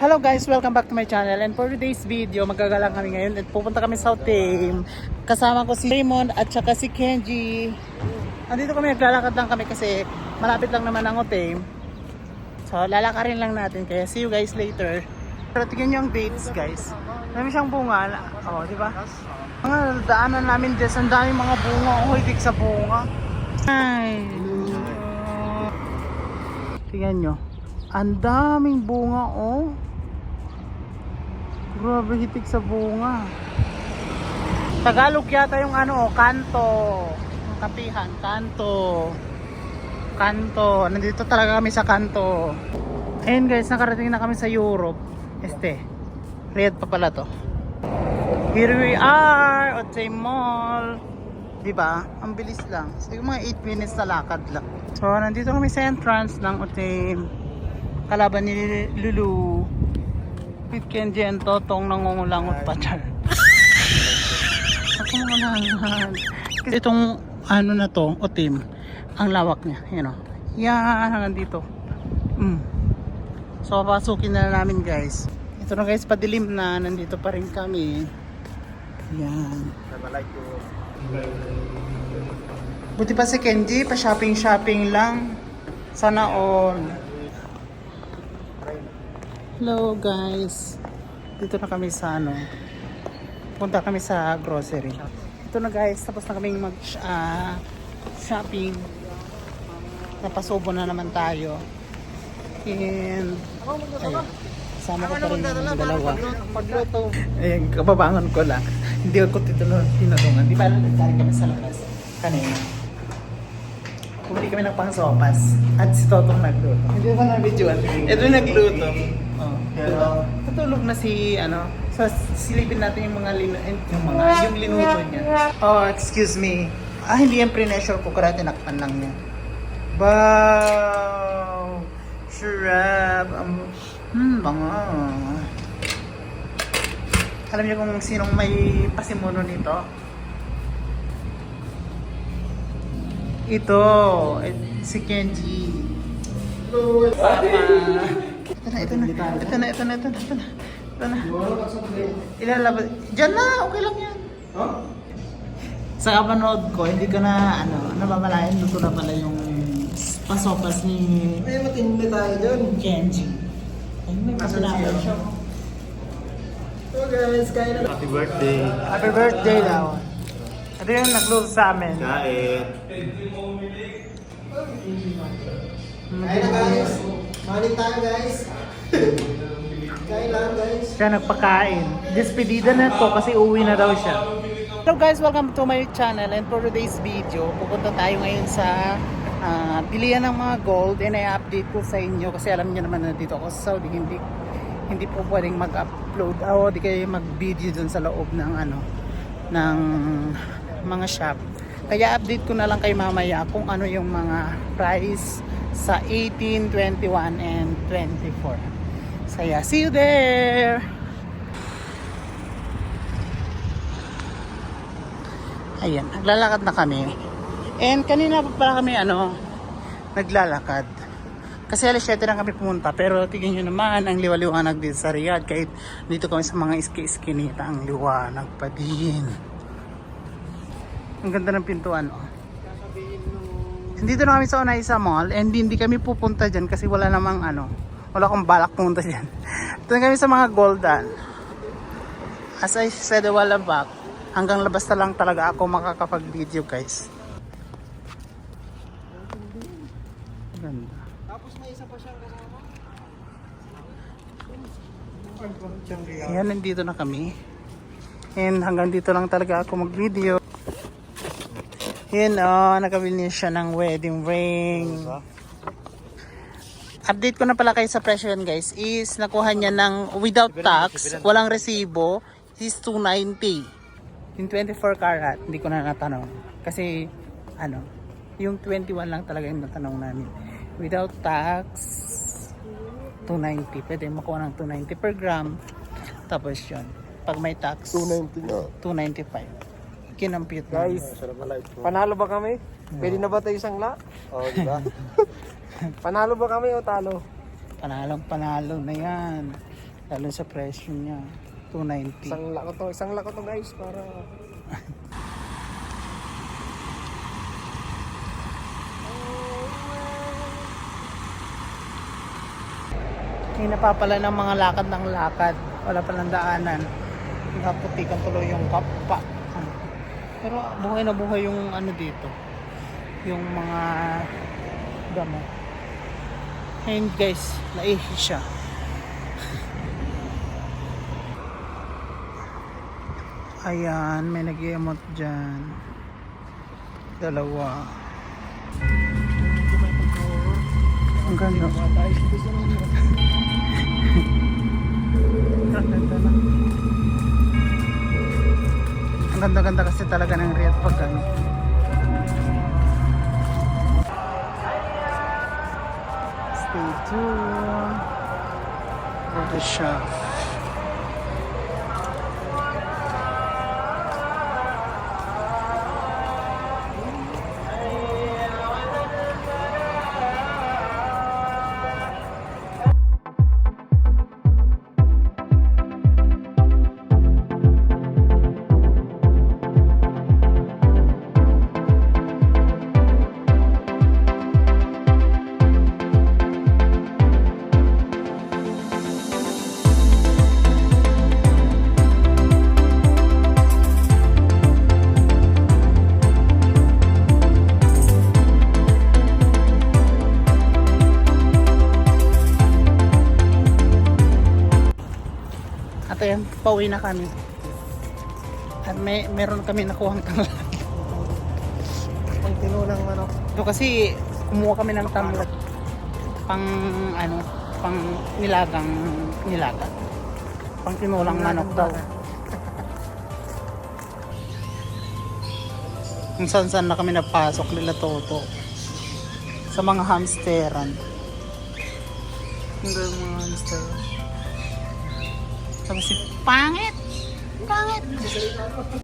Hello guys, welcome back to my channel, and for today's video magagala kami ngayon at pupunta kami sa Otame. Kasama ko si Raymond at saka si Kenji. Andito kami, naglalakad lang kami kasi malapit lang naman ang Otame. So lalakarin lang natin, kaya see you guys later. Pero tingnan nyo ang dates guys. Marami siyang bunga. Oh, di ba? Mga daanan namin dyan, ang daming mga bunga. Oh, hitik sa bunga. Ay. Tingnan nyo. Ang daming bunga, oh. Grabe, hitik sa bunga. Tagalog yata yung ano, kanto. Yung kapihan, kanto. Kanto. Nandito talaga kami sa kanto. Ayun guys, nakarating na kami sa Europe. Riyadh pa pala to. Here we are, Otame Mall. Diba? Ang bilis lang. So, yung mga 8 minutes na lakad lang. So, nandito kami sa entrance ng Otame. Kalaban ni Lulu. With Kenji and Totong nangungulangot pa dyan. Ako mga nangan. Kasi itong ano na to, Otame, ang lawak niya. Yan o. Yan, hanggang dito. So, papasukin na namin guys. Ito na guys, padilim na. Nandito pa rin kami. Yan. Buti pa si Kenji, pa shopping lang. Sana all. Hello guys. Dito na kami sa ano. Punta kami sa grocery. Ito na guys, tapos na kaming mag shopping. Napasubo na naman tayo. And ayun. Sama ko pa rin yung dalawa. Pagluto. Eh, kababangon ko lang. Hindi ako tinulungan. Di ba nagdari kami sa labas kanina. Bumili kami ng pang-sopas. At si Totong nagluto. Hindi ba na-videoan? Ito yung nagluto. Pero natulog na si ano. So silipin natin yung mga yung linuto niya. Oh, excuse me. Hindi yan pre-pressure cooker, tinakpan lang niya. Wow! Sarap! Bango. Alam niyo kung sinong may pasimuno nito? Ito, si Kenji. Ito na. Ilalabas. Diyan na, okay lang yan. Sa kapanood ko, hindi ko na, namamalayan, luto na pala yung pasopas ni May matindi tayo dyan. Kenji. Ay, may kapanapan siya. So guys, kain na. Happy birthday. Happy birthday daw. Ito yung nagluto sa amin. Kain. Kain na guys. Manik tayo guys. Kain lang guys. Siya nagpakain. Despedida na to kasi uwi na daw siya. Hello guys, welcome to my channel, and for today's video, pupunta tayo ngayon sa bilihan ng mga gold, and i-update ko sa inyo kasi alam niyo naman na dito ako sa Saudi, hindi po pwedeng mag-upload o di kayo mag-video dun sa loob ng ng mga shop. Kaya update ko na lang kay mamaya kung ano yung mga price sa 18, 21, and 24. So yeah, see you there! Ayan, naglalakad na kami. And kanina pa pala kami naglalakad. Kasi alas 7 na kami pumunta. Pero tignan nyo naman ang liwa-liwanag dito sa Riyadh. Kahit dito kami sa mga iski-iskinita, ang liwanag pa din. Ang ganda ng pintuan, oh. Dito na kami sa Onaisa Mall, and hindi kami pupunta dyan kasi wala namang wala akong balak pumunta dyan. Ito na kami sa mga goldan. As I said a while back, hanggang labas na lang talaga ako makakapag-video guys. Ganda. Tapos may isa pa siyang kasama. Ayan, nandito na kami. And hanggang dito lang talaga ako mag-video. Yun, nakabili siya ng wedding ring. Update ko na pala kayo sa presyo yan guys. Is nakuha niya ng without tax, walang resibo, is 290. Yung 24 karat, hindi ko na natanong. Kasi, yung 21 lang talaga yung natanong namin. Without tax, 290. Pwede makuha ng 290 per gram. Tapos yun. Pag may tax, 290 na. 295. Kinampute Guys, panalo ba kami? Pwede na ba tayo isang la? Oo, di ba? Panalo ba kami o talo? Panalong panalo na yan. Lalo sa presyo niya. 290. Isang lako to guys para Hindi napapala ng mga lakad ng lakad. Wala palang daanan. Naputikan tuloy yung kappa. Pero buhay na buhay yung ano dito. Yung mga damo. Ayun guys, naihi siya. Ayan, may nag-i-emote dyan. Dalawa. Ang ganda. Ang ganda-ganda kasi talaga ng Riyadh pag ano. Stay tuned for the shop. At ayan, pauwi na kami. At meron kami nakuhang tanglad. pang tinulang manok. So, kasi kumuha kami ng tanglad pang ano, pang nilagang nilaga. Pang tinulang manok daw. Kung saan na kami napasok nila Toto. Sa mga hamsteran. Hindi mga hamsteran. Sabi si pangit! Pangit!